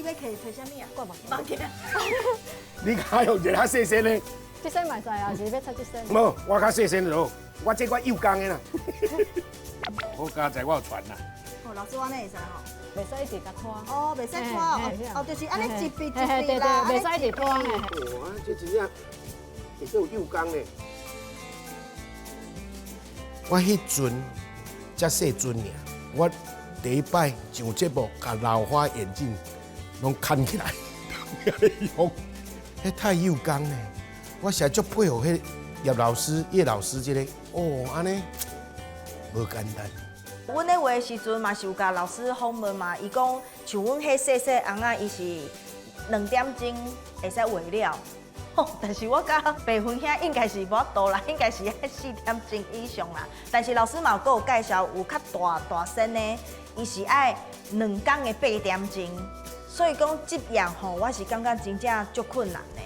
你要摕找啥物啊？我忘忘记。你较用一个较细身的，这身嘛知啊，是要插这身。无我较细身就好，我这我幼工的啦。好佳在我有传啦。哦，老师我安尼会使吼。袂使一直甲拖。哦，袂使拖哦，哦，就是安尼一笔一笔对，啦，袂使一直拖。哦，这真正会做幼工的。我迄阵才细阵尔，我第一摆上节目，把老花眼镜拢牵起来，用，迄太幼工呢。我实在足佩服迄叶老师、叶老师这个，哦，安尼无简单。阮咧画的时阵嘛是有甲老师访问嘛，伊讲像阮迄细细红仔，伊是2点钟会使画了。吼，但是我甲白云兄应该是无多啦，应该是要4点钟以上啦。但是老师嘛有介绍有较大身的，伊是爱2天的8点钟。所以讲这样吼，我是感觉真正足困难的。